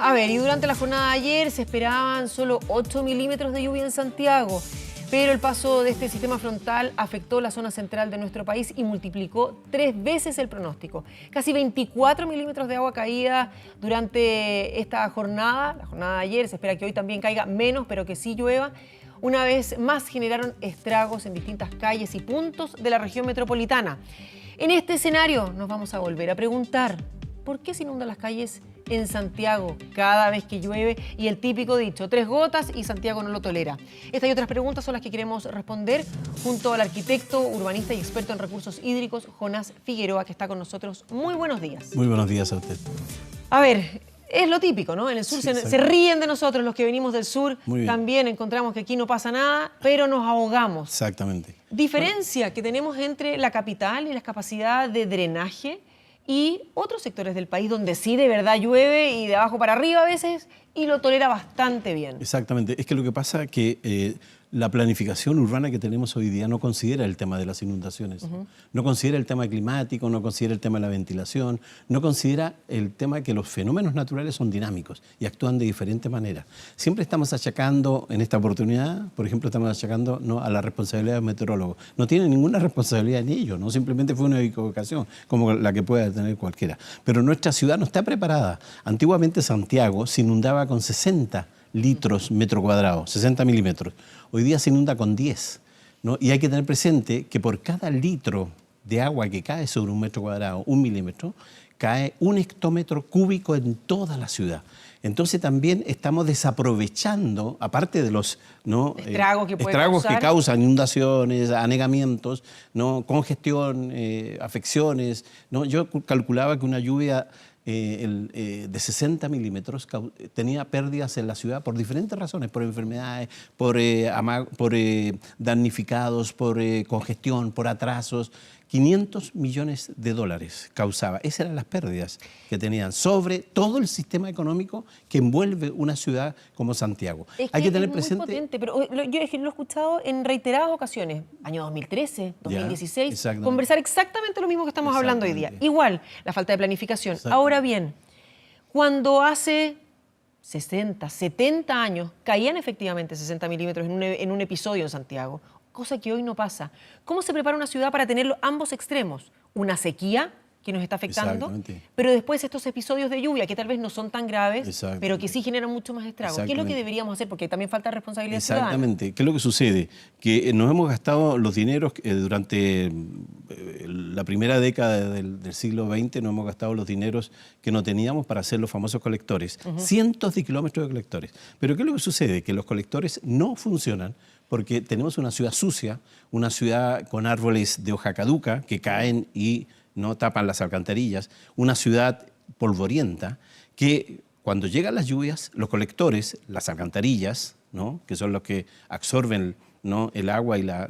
A ver, y durante la jornada de ayer se esperaban solo 8 milímetros de lluvia en Santiago, pero el paso de este sistema frontal afectó la zona central de nuestro país y multiplicó 3 veces el pronóstico. Casi 24 milímetros de agua caída durante esta jornada. La jornada de ayer se espera que hoy también caiga menos, pero que sí llueva. Una vez más generaron estragos en distintas calles y puntos de la región metropolitana. En este escenario nos vamos a volver a preguntar, ¿por qué se inundan las calles en Santiago cada vez que llueve? Y el típico dicho, 3 gotas y Santiago no lo tolera. Estas y otras preguntas son las que queremos responder junto al arquitecto, urbanista y experto en recursos hídricos, Jonás Figueroa, que está con nosotros. Muy buenos días. Muy buenos días a usted. A ver, es lo típico, ¿no? En el sur se ríen de nosotros los que venimos del sur. También encontramos que aquí no pasa nada, pero nos ahogamos. Exactamente. Diferencia que tenemos entre la capital y las capacidades de drenaje y otros sectores del país donde sí de verdad llueve y de abajo para arriba a veces y lo tolera bastante bien. Exactamente. Es que lo que pasa es que la planificación urbana que tenemos hoy día no considera el tema de las inundaciones, no considera el tema climático, no considera el tema de la ventilación, no considera el tema de que los fenómenos naturales son dinámicos y actúan de diferentes maneras. Siempre estamos achacando, en esta oportunidad, por ejemplo, estamos achacando a la responsabilidad del meteorólogo. No tiene ninguna responsabilidad en ello, ¿no? Simplemente fue una equivocación, como la que pueda tener cualquiera. Pero nuestra ciudad no está preparada. Antiguamente Santiago se inundaba con 60 litros metro cuadrado, 60 milímetros. Hoy día se inunda con 10, ¿no? Y hay que tener presente que por cada litro de agua que cae sobre un metro cuadrado, 1 milímetro, cae 1 hectómetro cúbico en toda la ciudad. Entonces también estamos desaprovechando, aparte de los estragos que causan inundaciones, anegamientos, ¿no? Congestión, afecciones, ¿no? Yo calculaba que una lluvia de 60 milímetros tenía pérdidas en la ciudad por diferentes razones, por enfermedades, por damnificados, por congestión, por atrasos. 500 millones de dólares causaba. Esas eran las pérdidas que tenían sobre todo el sistema económico que envuelve una ciudad como Santiago. Hay que tener presente... Muy potente, pero yo lo he escuchado en reiteradas ocasiones, año 2013, 2016, conversar exactamente lo mismo que estamos hablando hoy día. Igual, la falta de planificación. Ahora bien, cuando hace 60, 70 años caían efectivamente 60 milímetros en un episodio en Santiago, cosa que hoy no pasa. ¿Cómo se prepara una ciudad para tener ambos extremos? Una sequía que nos está afectando, pero después estos episodios de lluvia que tal vez no son tan graves, pero que sí generan mucho más estragos. ¿Qué es lo que deberíamos hacer? Porque también falta responsabilidad ciudadana. Exactamente. ¿Qué es lo que sucede? Que nos hemos gastado los dineros durante la primera década del siglo XX, nos hemos gastado los dineros que no teníamos para hacer los famosos colectores. Cientos de kilómetros de colectores. Pero ¿qué es lo que sucede? Que los colectores no funcionan porque tenemos una ciudad sucia, una ciudad con árboles de hoja caduca que caen y no tapan las alcantarillas, una ciudad polvorienta que cuando llegan las lluvias, los colectores, las alcantarillas, ¿no? Que son los que absorben, ¿no? el agua y la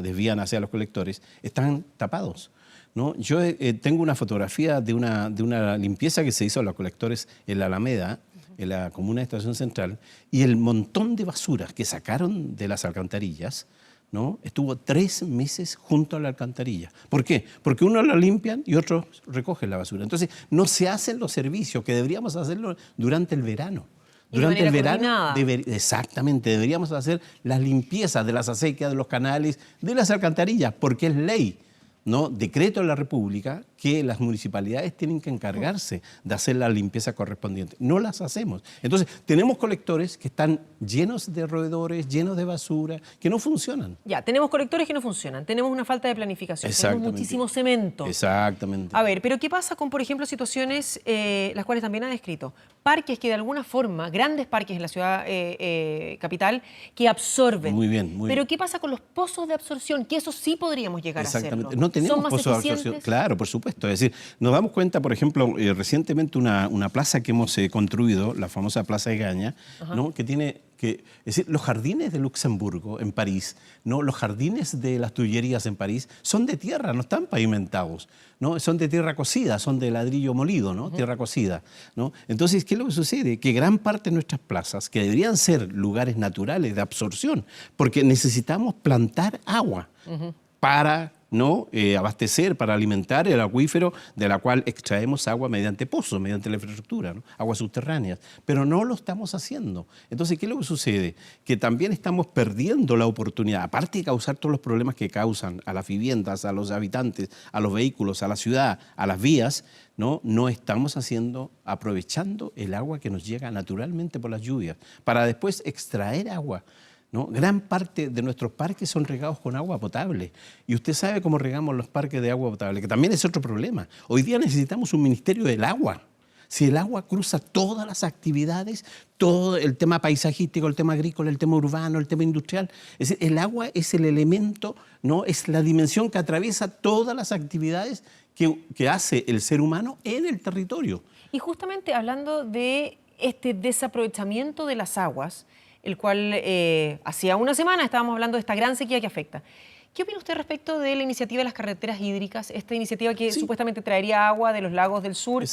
desvían hacia los colectores, están tapados, ¿no? Yo tengo una fotografía de una limpieza que se hizo a los colectores en la Alameda, en la comuna de Estación Central, y el montón de basuras que sacaron de las alcantarillas, ¿no? Estuvo 3 meses junto a la alcantarilla. ¿Por qué? Porque unos la limpian y otros recogen la basura. Entonces, no se hacen los servicios que deberíamos hacerlo durante el verano. Durante el verano, exactamente, deberíamos hacer las limpiezas de las acequias, de los canales, de las alcantarillas, porque es ley, ¿no? Decreto de la República que las municipalidades tienen que encargarse de hacer la limpieza correspondiente. No las hacemos. Entonces, tenemos colectores que están llenos de roedores, llenos de basura, que no funcionan. Ya, tenemos colectores que no funcionan, tenemos una falta de planificación, tenemos muchísimo cemento. Exactamente. A ver, pero ¿qué pasa con, por ejemplo, situaciones, las cuales también ha descrito? Parques que de alguna forma, grandes parques en la ciudad capital, que absorben. Muy bien, muy bien. Pero ¿qué pasa con los pozos de absorción? Que eso sí podríamos llegar a hacerlo. No tenemos pozos de absorción. Claro, por supuesto. Es decir, nos damos cuenta, por ejemplo, recientemente una plaza que hemos construido, la famosa Plaza de Gaña, ¿no? Que tiene es decir, los jardines de Luxemburgo en París, ¿no? Los jardines de las Tullerías en París son de tierra, no están pavimentados, ¿no? Son de tierra cocida, son de ladrillo molido, ¿no? Tierra cocida, ¿no? Entonces, ¿qué es lo que sucede? Que gran parte de nuestras plazas, que deberían ser lugares naturales de absorción, porque necesitamos plantar agua para ¿no? Abastecer, para alimentar el acuífero de la cual extraemos agua mediante pozos, mediante la infraestructura, ¿no? Aguas subterráneas. Pero no lo estamos haciendo. Entonces, ¿qué es lo que sucede? Que también estamos perdiendo la oportunidad, aparte de causar todos los problemas que causan a las viviendas, a los habitantes, a los vehículos, a la ciudad, a las vías, no estamos aprovechando el agua que nos llega naturalmente por las lluvias, para después extraer agua, ¿no? Gran parte de nuestros parques son regados con agua potable. Y usted sabe cómo regamos los parques de agua potable, que también es otro problema. Hoy día necesitamos un ministerio del agua. Si el agua cruza todas las actividades, todo el tema paisajístico, el tema agrícola, el tema urbano, el tema industrial, es decir, el agua es el elemento, ¿no? Es la dimensión que atraviesa todas las actividades que hace el ser humano en el territorio. Y justamente hablando de este desaprovechamiento de las aguas, el cual hacía una semana estábamos hablando de esta gran sequía que afecta. ¿Qué opina usted respecto de la iniciativa de las carreteras hídricas? Esta iniciativa que supuestamente traería agua de los lagos del sur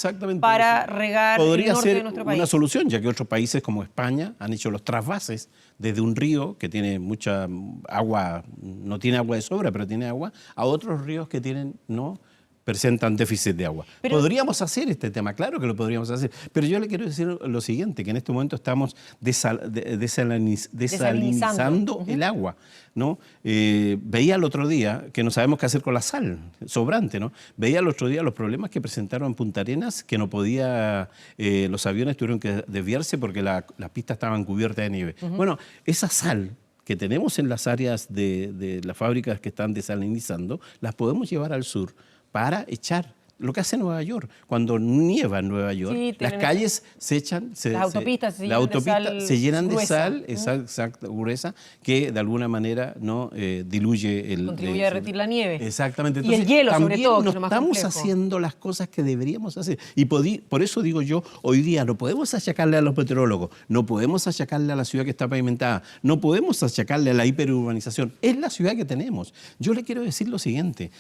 para regar el norte de nuestro país. Podría ser una solución, ya que otros países como España han hecho los trasvases desde un río que tiene mucha agua, no tiene agua de sobra, pero tiene agua, a otros ríos que tienen, ¿no?, presentan déficit de agua. Podríamos hacer este tema, claro que lo podríamos hacer, pero yo le quiero decir lo siguiente, que en este momento estamos desalinizando el agua, ¿no? Veía el otro día, que no sabemos qué hacer con la sal sobrante, ¿no? Veía el otro día los problemas que presentaron en Punta Arenas, que no podía, los aviones tuvieron que desviarse porque las pistas estaban cubiertas de nieve. Bueno, esa sal que tenemos en las áreas de las fábricas que están desalinizando, las podemos llevar al sur para echar. Lo que hace Nueva York. Cuando nieva en Nueva York, las calles se echan... Las autopistas se llenan de sal exacta, gruesa, que de alguna manera no diluye el... Contribuye a derretir la nieve. Exactamente. Entonces, y el hielo, sobre todo, que es lo más complejo. Estamos haciendo las cosas que deberíamos hacer. Y por eso digo yo, hoy día no podemos achacarle a los meteorólogos, no podemos achacarle a la ciudad que está pavimentada, no podemos achacarle a la hiperurbanización. Es la ciudad que tenemos. Yo le quiero decir lo siguiente.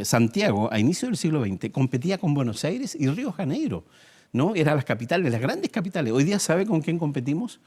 Santiago, a inicio del siglo XX, competía con Buenos Aires y Río de Janeiro, ¿no? Eran las capitales, las grandes capitales. Hoy día, ¿sabe con quién competimos?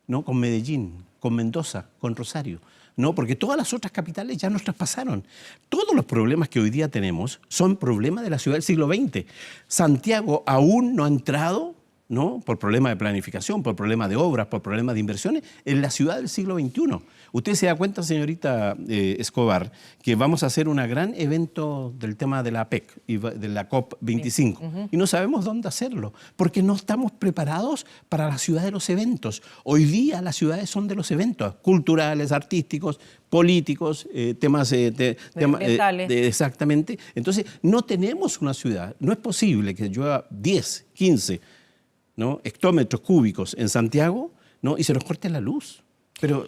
¿No? Con Medellín, con Mendoza, con Rosario. No, porque todas las otras capitales ya nos traspasaron. Todos los problemas que hoy día tenemos son problemas de la ciudad del siglo XX. Santiago aún no ha entrado, ¿no?, por problemas de planificación, por problemas de obras, por problemas de inversiones, en la ciudad del siglo XXI. Usted se da cuenta, señorita Escobar, que vamos a hacer un gran evento del tema de la APEC y de la COP25. Y no sabemos dónde hacerlo, porque no estamos preparados para la ciudad de los eventos. Hoy día las ciudades son de los eventos culturales, artísticos, políticos, temas ambientales. Exactamente. Entonces, no tenemos una ciudad. No es posible que llueva 10, 15, ¿no?, hectómetros cúbicos en Santiago, ¿no?, y se nos corte la luz. Pero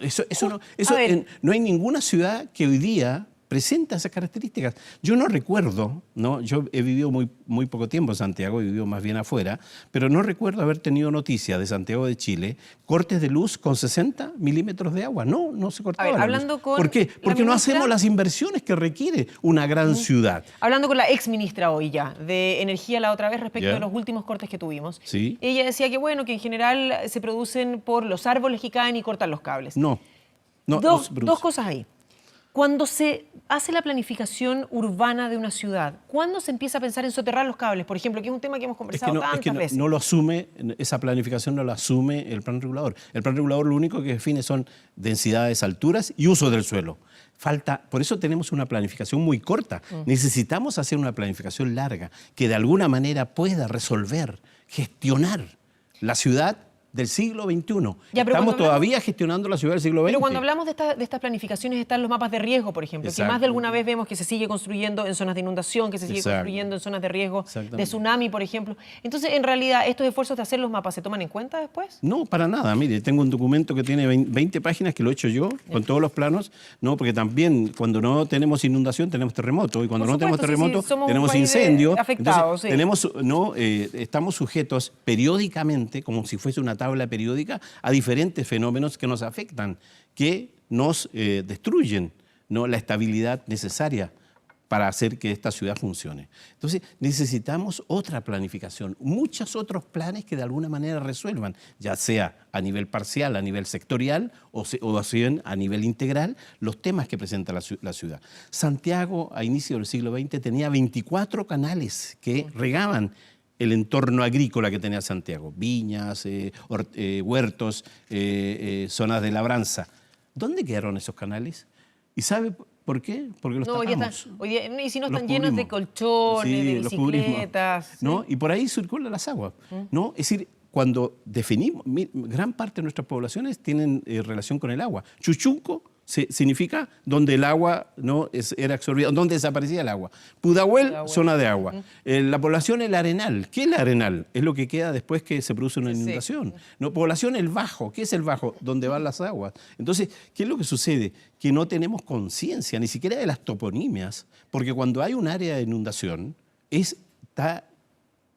no hay ninguna ciudad que hoy día presenta esas características. Yo no recuerdo, ¿no? Yo he vivido muy poco tiempo en Santiago, he vivido más bien afuera, pero no recuerdo haber tenido noticia de Santiago de Chile, cortes de luz con 60 milímetros de agua. No se cortaba la luz. ¿Por qué? Porque no hacemos las inversiones que requiere una gran ciudad. Hablando con la exministra hoy ya de Energía la otra vez respecto de los últimos cortes que tuvimos. ¿Sí? Ella decía que bueno, que en general se producen por los árboles que caen y cortan los cables. No dos cosas ahí. Cuando se hace la planificación urbana de una ciudad, ¿cuándo se empieza a pensar en soterrar los cables? Por ejemplo, que es un tema que hemos conversado tantas veces. No lo asume, esa planificación no la asume el plan regulador. El plan regulador lo único que define son densidades, alturas y uso del suelo. Por eso tenemos una planificación muy corta. Necesitamos hacer una planificación larga que de alguna manera pueda resolver, gestionar la ciudad del siglo XXI. Estamos todavía gestionando la ciudad del siglo XX. Pero cuando hablamos de estas planificaciones están los mapas de riesgo, por ejemplo, que más de alguna vez vemos que se sigue construyendo en zonas de inundación, que se sigue construyendo en zonas de riesgo de tsunami, por ejemplo. Entonces, en realidad, ¿estos esfuerzos de hacer los mapas se toman en cuenta después? No, para nada. Mire, tengo un documento que tiene 20 páginas que lo he hecho yo, con todos los planos, ¿no? Porque también cuando no tenemos inundación tenemos terremoto, y cuando no tenemos terremoto tenemos incendio. Afectados, entonces, estamos sujetos periódicamente, como si fuese una tabla periódica, a diferentes fenómenos que nos afectan, que nos destruyen, ¿no?, la estabilidad necesaria para hacer que esta ciudad funcione. Entonces, necesitamos otra planificación, muchos otros planes que de alguna manera resuelvan, ya sea a nivel parcial, a nivel sectorial o a nivel integral, los temas que presenta la ciudad. Santiago, a inicio del siglo XX, tenía 24 canales que regaban el entorno agrícola que tenía Santiago, viñas, huertos, zonas de labranza. ¿Dónde quedaron esos canales? ¿Y sabe por qué? Porque los tapamos. Y si no están llenos de colchones, de bicicletas. ¿No? Y por ahí circulan las aguas. ¿No? Es decir, cuando definimos, gran parte de nuestras poblaciones tienen relación con el agua. Chuchunco significa donde el agua no era absorbida, donde desaparecía el agua. Pudahuel, zona de agua. La población El Arenal. ¿Qué es el Arenal? Es lo que queda después que se produce una inundación. ¿No? Población El Bajo. ¿Qué es el Bajo? Donde van las aguas. Entonces, ¿qué es lo que sucede? Que no tenemos conciencia ni siquiera de las toponimias, porque cuando hay un área de inundación, está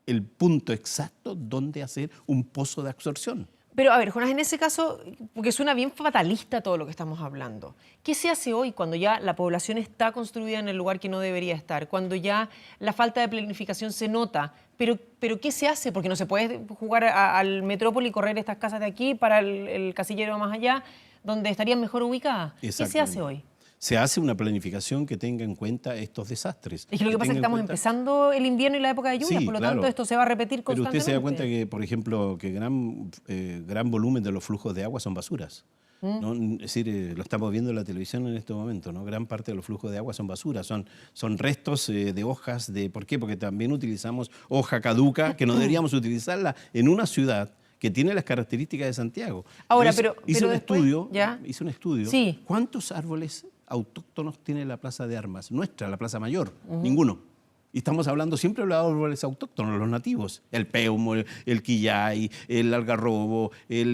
el punto exacto donde hacer un pozo de absorción. Pero, a ver, Jonás, en ese caso, porque suena bien fatalista todo lo que estamos hablando, ¿qué se hace hoy cuando ya la población está construida en el lugar que no debería estar? Cuando ya la falta de planificación se nota, pero ¿qué se hace? Porque no se puede jugar al Metrópoli y correr estas casas de aquí para el casillero más allá, donde estarían mejor ubicadas. ¿Qué se hace hoy? Se hace una planificación que tenga en cuenta estos desastres. Es que lo que pasa es que estamos empezando el invierno y la época de lluvias, por lo tanto esto se va a repetir constantemente. Pero usted se da cuenta que, por ejemplo, que gran volumen de los flujos de agua son basuras. ¿No? Es decir, lo estamos viendo en la televisión en este momento, ¿no? Gran parte de los flujos de agua son basura, son restos de hojas. ¿Por qué? Porque también utilizamos hoja caduca, que no deberíamos utilizarla en una ciudad que tiene las características de Santiago. Ahora, hice un estudio. Sí. ¿Cuántos árboles autóctonos tiene la Plaza de Armas? Nuestra, la Plaza Mayor. Ninguno. Y estamos hablando siempre de los árboles autóctonos, los nativos. El peumo, el quillay, el algarrobo, el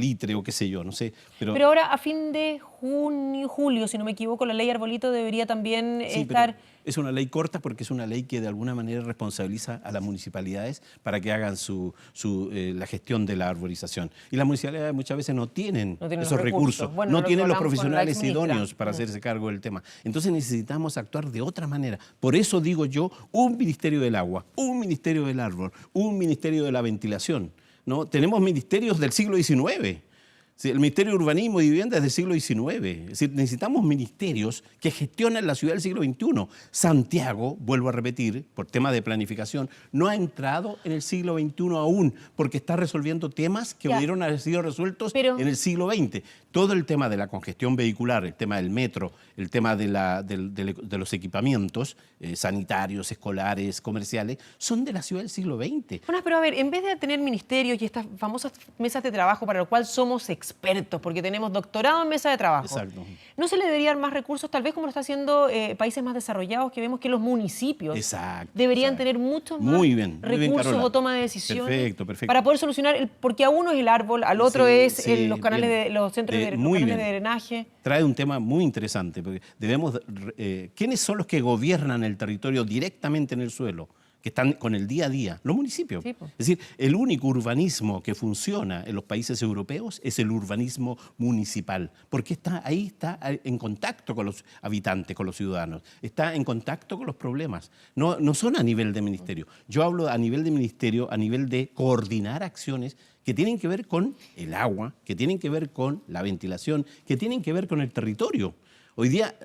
litre o qué sé yo, no sé. Pero ahora, a fin de julio, si no me equivoco, la ley Arbolito debería también estar... Es una ley corta porque es una ley que de alguna manera responsabiliza a las municipalidades para que hagan la gestión de la arborización. Y las municipalidades muchas veces no tienen esos recursos, bueno, no tienen los profesionales idóneos para hacerse cargo del tema. Entonces necesitamos actuar de otra manera. Por eso digo yo, un Ministerio del Agua, un Ministerio del Árbol, un Ministerio de la Ventilación, ¿no? Tenemos ministerios del siglo XIX. El Ministerio de Urbanismo y Vivienda es del siglo XIX. Es decir, necesitamos ministerios que gestionen la ciudad del siglo XXI. Santiago, vuelvo a repetir, por tema de planificación, no ha entrado en el siglo XXI aún, porque está resolviendo temas que pudieron haber sido resueltos en el siglo XX. Todo el tema de la congestión vehicular, el tema del metro, el tema de los equipamientos sanitarios, escolares, comerciales, son de la ciudad del siglo XX. Bueno, pero a ver, en vez de tener ministerios y estas famosas mesas de trabajo para lo cual somos expertos, porque tenemos doctorado en mesa de trabajo, Exacto. ¿no se le deberían dar más recursos, tal vez como lo está haciendo países más desarrollados, que vemos que los municipios deberían tener muchos más recursos o toma de decisiones para poder solucionar, porque a uno es el árbol, al otro es los canales los centros de drenaje? Trae un tema muy interesante, porque ¿quiénes son los que gobiernan el territorio directamente en el suelo? Que están con el día a día, los municipios. Sí, pues. Es decir, el único urbanismo que funciona en los países europeos es el urbanismo municipal, porque está en contacto con los habitantes, con los ciudadanos, está en contacto con los problemas. No son a nivel de ministerio. Yo hablo a nivel de ministerio, a nivel de coordinar acciones que tienen que ver con el agua, que tienen que ver con la ventilación, que tienen que ver con el territorio. Hoy día,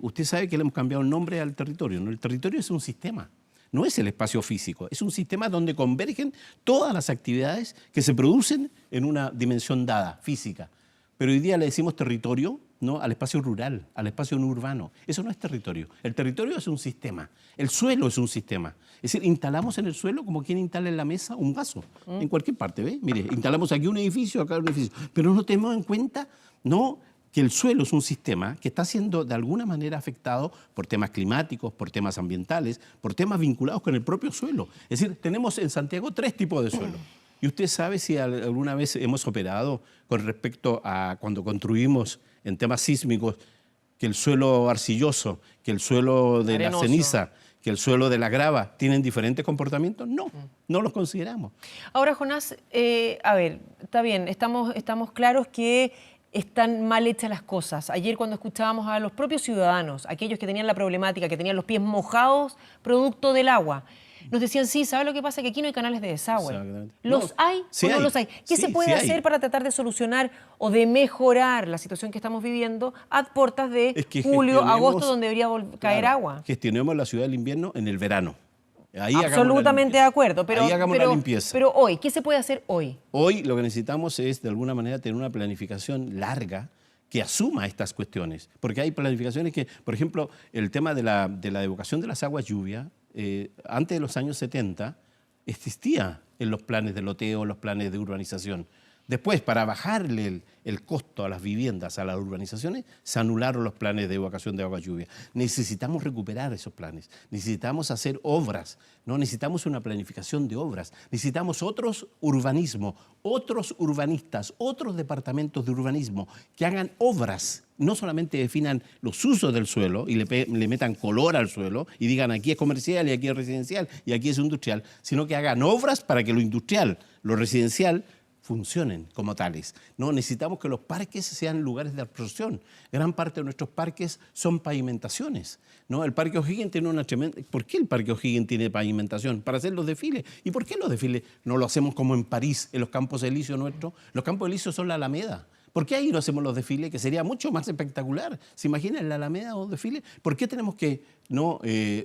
usted sabe que le hemos cambiado el nombre al territorio, ¿no? El territorio es un sistema. No es el espacio físico, es un sistema donde convergen todas las actividades que se producen en una dimensión dada, física. Pero hoy día le decimos territorio, ¿no?, al espacio rural, al espacio no urbano. Eso no es territorio. El territorio es un sistema. El suelo es un sistema. Es decir, instalamos en el suelo como quien instala en la mesa un vaso. En cualquier parte, ¿ve? Mire, instalamos aquí un edificio, acá un edificio. Pero no tenemos en cuenta, ¿no?, que el suelo es un sistema que está siendo de alguna manera afectado por temas climáticos, por temas ambientales, por temas vinculados con el propio suelo. Es decir, tenemos en Santiago 3 tipos de suelo. ¿Y usted sabe si alguna vez hemos operado con respecto a cuando construimos en temas sísmicos que el suelo arcilloso, que el suelo de la ceniza, que el suelo de la grava tienen diferentes comportamientos? No, no los consideramos. Ahora, Jonás, a ver, está bien, estamos claros que están mal hechas las cosas. Ayer cuando escuchábamos a los propios ciudadanos, aquellos que tenían la problemática, que tenían los pies mojados producto del agua, nos decían, sí, ¿sabe lo que pasa? Que aquí no hay canales de desagüe. ¿Los hay sí o no hay. los hay? ¿Qué se puede hacer para tratar de solucionar o de mejorar la situación que estamos viviendo a puertas de julio, agosto, donde debería caer agua? Gestionemos la ciudad del invierno en el verano. Ahí absolutamente de acuerdo, ahí hagamos la limpieza. Pero hoy, ¿qué se puede hacer hoy? Hoy lo que necesitamos es, de alguna manera, tener una planificación larga que asuma estas cuestiones. Porque hay planificaciones que, por ejemplo, el tema de la evocación de las aguas lluvia, antes de los años 70, existía en los planes de loteo, los planes de urbanización. Después, para bajarle el costo a las viviendas, a las urbanizaciones, se anularon los planes de evocación de agua lluvia. Necesitamos recuperar esos planes, necesitamos hacer obras, ¿no? Necesitamos una planificación de obras, necesitamos otros urbanismo, otros urbanistas, otros departamentos de urbanismo que hagan obras, no solamente definan los usos del suelo y le metan color al suelo y digan aquí es comercial y aquí es residencial y aquí es industrial, sino que hagan obras para que lo industrial, lo residencial, funcionen como tales. No, necesitamos que los parques sean lugares de absorción. Gran parte de nuestros parques son pavimentaciones, ¿no? El Parque O'Higgins tiene una tremenda... ¿Por qué el Parque O'Higgins tiene pavimentación? Para hacer los desfiles. ¿Y por qué los desfiles no lo hacemos como en París, en los Campos Elíseos nuestros? Los Campos Elíseos son la Alameda. ¿Por qué ahí no hacemos los desfiles? Que sería mucho más espectacular. ¿Se imaginan la Alameda o los desfiles? ¿Por qué tenemos que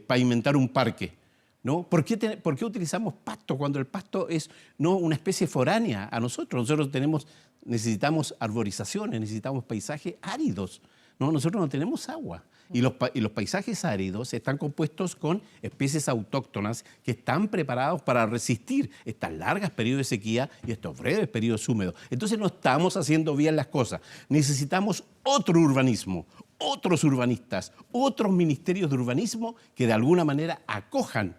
pavimentar un parque? ¿No? ¿Por qué utilizamos pasto cuando el pasto es una especie foránea a nosotros? Nosotros necesitamos arborizaciones, necesitamos paisajes áridos, ¿no? Nosotros no tenemos agua. Y los paisajes áridos están compuestos con especies autóctonas que están preparados para resistir estos largos periodos de sequía y estos breves periodos húmedos. Entonces no estamos haciendo bien las cosas. Necesitamos otro urbanismo, otros urbanistas, otros ministerios de urbanismo que de alguna manera acojan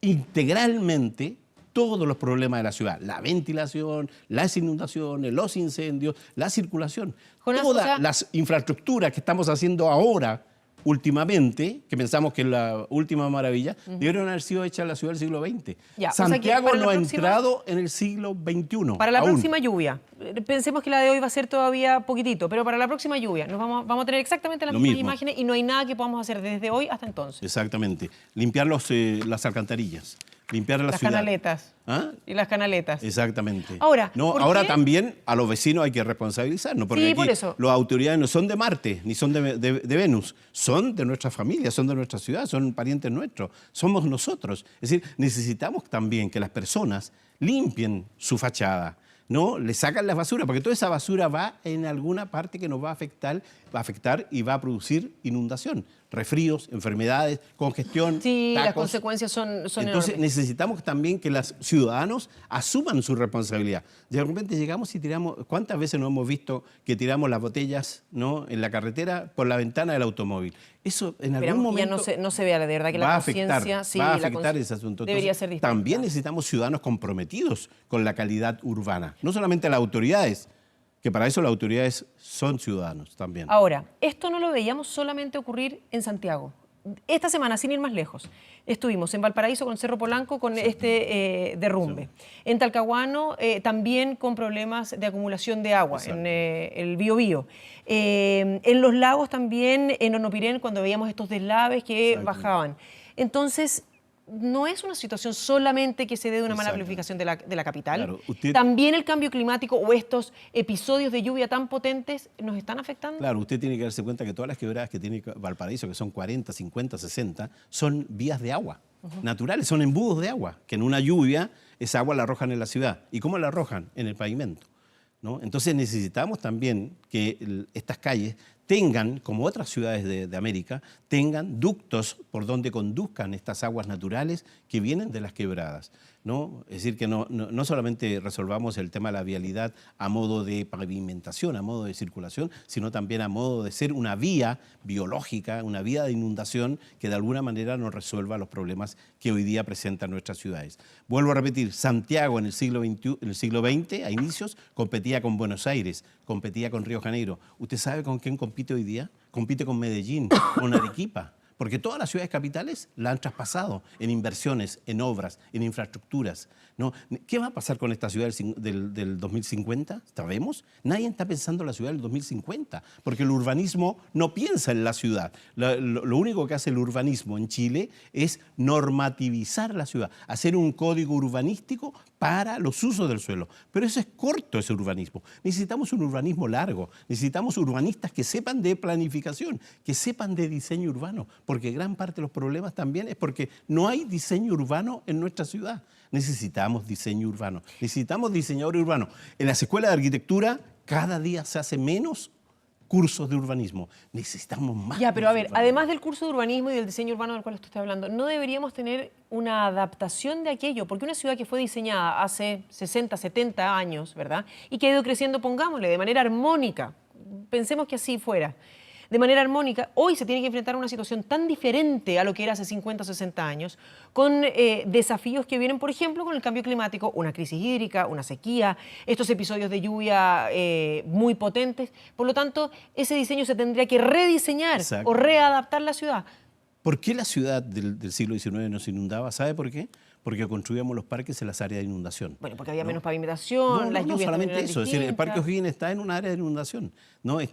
integralmente todos los problemas de la ciudad, la ventilación, las inundaciones, los incendios, la circulación, todas las infraestructuras que estamos haciendo ahora, últimamente, que pensamos que es la última maravilla, debieron haber sido hechas en la ciudad del siglo XX. Santiago no ha entrado en el siglo XXI. Para la próxima lluvia, pensemos que la de hoy va a ser todavía poquitito, pero para la próxima lluvia vamos a tener exactamente las mismas imágenes y no hay nada que podamos hacer desde hoy hasta entonces. Exactamente. Limpiar las alcantarillas. Limpiar la ciudad. Canaletas. ¿Ah? Y las canaletas. Exactamente. Ahora, ahora también a los vecinos hay que responsabilizarnos, porque aquí las autoridades no son de Marte, ni son de Venus, son de nuestra familia, son de nuestra ciudad, son parientes nuestros, somos nosotros. Es decir, necesitamos también que las personas limpien su fachada, ¿no? Le sacan la basura, porque toda esa basura va en alguna parte que nos va a afectar y va a producir inundación, resfríos, enfermedades, congestión, sí, tacos. Las consecuencias son Entonces enormes. necesitamos también que los ciudadanos asuman su responsabilidad. De repente llegamos y tiramos, ¿cuántas veces nos hemos visto que tiramos las botellas, ¿no?, en la carretera por la ventana del automóvil? Eso en algún momento no se vea, de verdad que la conciencia va a afectar ese asunto. Debería ser distinta. También necesitamos ciudadanos comprometidos con la calidad urbana, no solamente las autoridades, que para eso las autoridades son ciudadanos también. Ahora, esto no lo veíamos solamente ocurrir en Santiago. Esta semana, sin ir más lejos, estuvimos en Valparaíso con Cerro Polanco con este derrumbe. Sí. En Talcahuano también con problemas de acumulación de agua. Exacto. En el Biobío. En los lagos también, en Onopirén, cuando veíamos estos deslaves que bajaban. Entonces, no es una situación solamente que se dé de una mala planificación de la capital. Claro, también el cambio climático o estos episodios de lluvia tan potentes nos están afectando. Claro, usted tiene que darse cuenta que todas las quebradas que tiene Valparaíso, que son 40, 50, 60, son vías de agua naturales, son embudos de agua, que en una lluvia esa agua la arrojan en la ciudad. ¿Y cómo la arrojan? En el pavimento, ¿no? Entonces necesitamos también que estas calles tengan, como otras ciudades de América, tengan ductos por donde conduzcan estas aguas naturales que vienen de las quebradas, ¿no? Es decir, que no solamente resolvamos el tema de la vialidad a modo de pavimentación, a modo de circulación, sino también a modo de ser una vía biológica, una vía de inundación que de alguna manera nos resuelva los problemas que hoy día presentan nuestras ciudades. Vuelvo a repetir, Santiago en el siglo XX, a inicios, competía con Buenos Aires, competía con Río de Janeiro. ¿Usted sabe con quién compite hoy día? Compite con Medellín, con Arequipa. Porque todas las ciudades capitales la han traspasado en inversiones, en obras, en infraestructuras, ¿no? ¿Qué va a pasar con esta ciudad del 2050? ¿Sabemos? Nadie está pensando en la ciudad del 2050, porque el urbanismo no piensa en la ciudad. Lo único que hace el urbanismo en Chile es normativizar la ciudad, hacer un código urbanístico para los usos del suelo. Pero eso es corto, ese urbanismo. Necesitamos un urbanismo largo, necesitamos urbanistas que sepan de planificación, que sepan de diseño urbano, porque gran parte de los problemas también es porque no hay diseño urbano en nuestra ciudad. Necesitamos diseño urbano, necesitamos diseñadores urbanos. En las escuelas de arquitectura cada día se hace menos cursos de urbanismo. Necesitamos más. Ya, pero a ver, además del curso de urbanismo y del diseño urbano del cual usted está hablando, ¿no deberíamos tener una adaptación de aquello? Porque una ciudad que fue diseñada hace 60, 70 años, ¿verdad? Y que ha ido creciendo, pongámosle, de manera armónica, pensemos que así fuera, de manera armónica, hoy se tiene que enfrentar a una situación tan diferente a lo que era hace 50 o 60 años, con desafíos que vienen, por ejemplo, con el cambio climático, una crisis hídrica, una sequía, estos episodios de lluvia muy potentes. Por lo tanto, ese diseño se tendría que rediseñar. Exacto. O readaptar la ciudad. ¿Por qué la ciudad del siglo XIX no se inundaba? ¿Sabe por qué? Porque construíamos los parques en las áreas de inundación. Bueno, porque había menos pavimentación, las lluvias no solamente eso, distintas. es decir, el Parque O'Higgins está en un área de inundación, ¿no? Es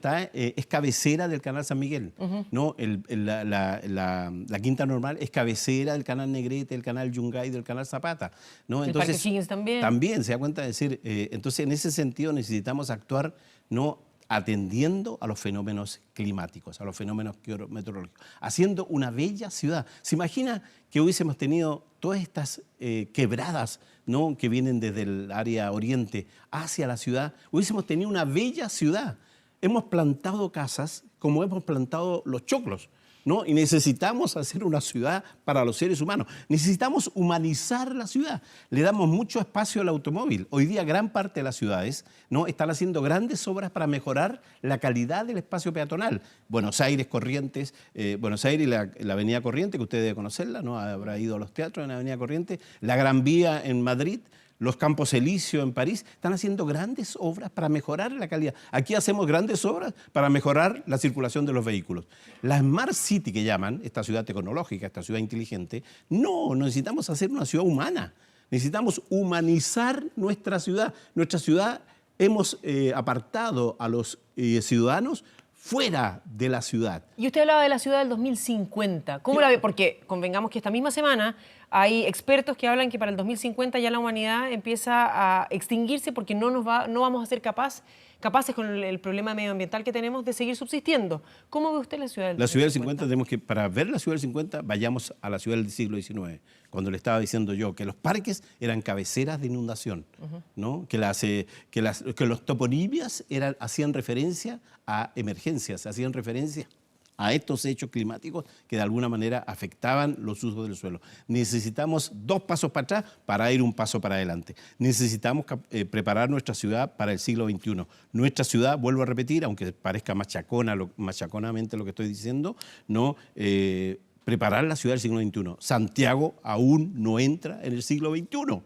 cabecera del Canal San Miguel, ¿no? La Quinta Normal es cabecera del Canal Negrete, del Canal Yungay, del Canal Zapata, ¿no? Entonces, el Parque O'Higgins también. También, se da cuenta de decir, entonces en ese sentido necesitamos actuar, ¿no?, atendiendo a los fenómenos climáticos, a los fenómenos meteorológicos, haciendo una bella ciudad. ¿Se imagina que hubiésemos tenido todas estas quebradas, ¿no?, que vienen desde el área oriente hacia la ciudad? Hubiésemos tenido una bella ciudad. Hemos plantado casas como hemos plantado los choclos, ¿no? Y necesitamos hacer una ciudad para los seres humanos. Necesitamos humanizar la ciudad. Le damos mucho espacio al automóvil. Hoy día gran parte de las ciudades, ¿no?, están haciendo grandes obras para mejorar la calidad del espacio peatonal. Buenos Aires, Corrientes, Buenos Aires y la Avenida Corrientes, que usted debe conocerla, ¿no? Habrá ido a los teatros en la Avenida Corrientes. La Gran Vía en Madrid. Los Campos Elíseos en París están haciendo grandes obras para mejorar la calidad. Aquí hacemos grandes obras para mejorar la circulación de los vehículos. La Smart City que llaman, esta ciudad tecnológica, esta ciudad inteligente, no, necesitamos hacer una ciudad humana. Necesitamos humanizar nuestra ciudad. Nuestra ciudad hemos apartado a los ciudadanos fuera de la ciudad. Y usted hablaba de la ciudad del 2050. ¿Cómo la ve? Porque convengamos que esta misma semana hay expertos que hablan que para el 2050 ya la humanidad empieza a extinguirse porque no vamos a ser capaces con el problema medioambiental que tenemos de seguir subsistiendo. ¿Cómo ve usted la ciudad del 2050? La ciudad del 50 tenemos que, para ver la ciudad del 50, vayamos a la ciudad del siglo XIX, cuando le estaba diciendo yo que los parques eran cabeceras de inundación, ¿no? que los toponimias hacían referencia a emergencias, hacían referencia a estos hechos climáticos que de alguna manera afectaban los usos del suelo. Necesitamos 2 pasos para atrás para ir un paso para adelante. Necesitamos preparar nuestra ciudad para el siglo XXI. Nuestra ciudad, vuelvo a repetir, aunque parezca machaconamente lo que estoy diciendo, ¿no? Preparar la ciudad del siglo XXI. Santiago aún no entra en el siglo XXI.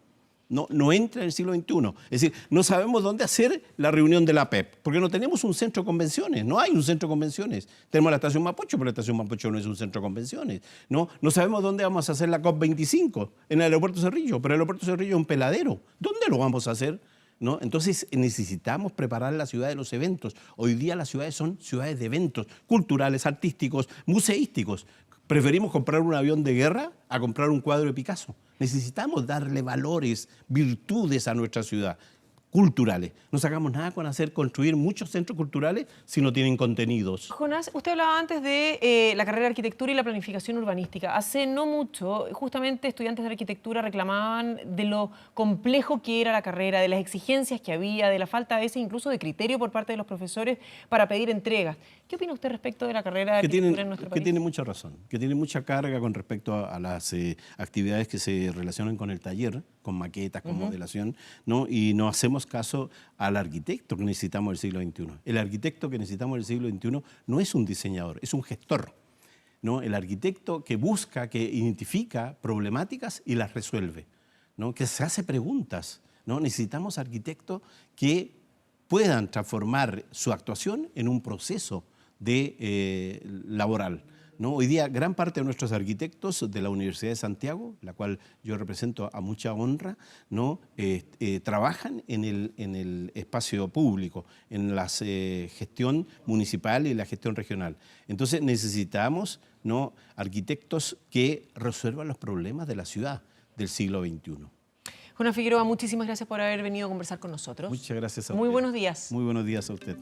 No entra en el siglo XXI. Es decir, no sabemos dónde hacer la reunión de la PEP, porque no tenemos un centro de convenciones, no hay un centro de convenciones. Tenemos la estación Mapocho, pero la estación Mapocho no es un centro de convenciones. No sabemos dónde vamos a hacer la COP25, en el aeropuerto Cerrillo, pero el aeropuerto Cerrillo es un peladero. ¿Dónde lo vamos a hacer? ¿No? Entonces necesitamos preparar la ciudad de los eventos. Hoy día las ciudades son ciudades de eventos culturales, artísticos, museísticos. Preferimos comprar un avión de guerra a comprar un cuadro de Picasso. Necesitamos darle valores, virtudes a nuestra ciudad, culturales. No sacamos nada con construir muchos centros culturales si no tienen contenidos. Jonás, usted hablaba antes de la carrera de arquitectura y la planificación urbanística. Hace no mucho, justamente estudiantes de arquitectura reclamaban de lo complejo que era la carrera, de las exigencias que había, de la falta a veces incluso de criterio por parte de los profesores para pedir entregas. ¿Qué opina usted respecto de la carrera de arquitectura en nuestro país? Que tiene mucha razón, que tiene mucha carga con respecto a las actividades que se relacionan con el taller, con maquetas, con modelación, ¿no? Y no hacemos caso al arquitecto que necesitamos del siglo XXI. El arquitecto que necesitamos del siglo XXI no es un diseñador, es un gestor, ¿no? El arquitecto que busca, que identifica problemáticas y las resuelve, ¿no? Que se hace preguntas, ¿no? Necesitamos arquitectos que puedan transformar su actuación en un proceso laboral, ¿no? Hoy día gran parte de nuestros arquitectos de la Universidad de Santiago, la cual yo represento a mucha honra, ¿no? Trabajan en el espacio público, en la gestión municipal y la gestión regional. Entonces necesitamos, ¿no?, arquitectos que resuelvan los problemas de la ciudad del siglo XXI. Jonan Figueroa, muchísimas gracias por haber venido a conversar con nosotros. Muchas gracias a usted. Muy buenos días. Muy buenos días a usted.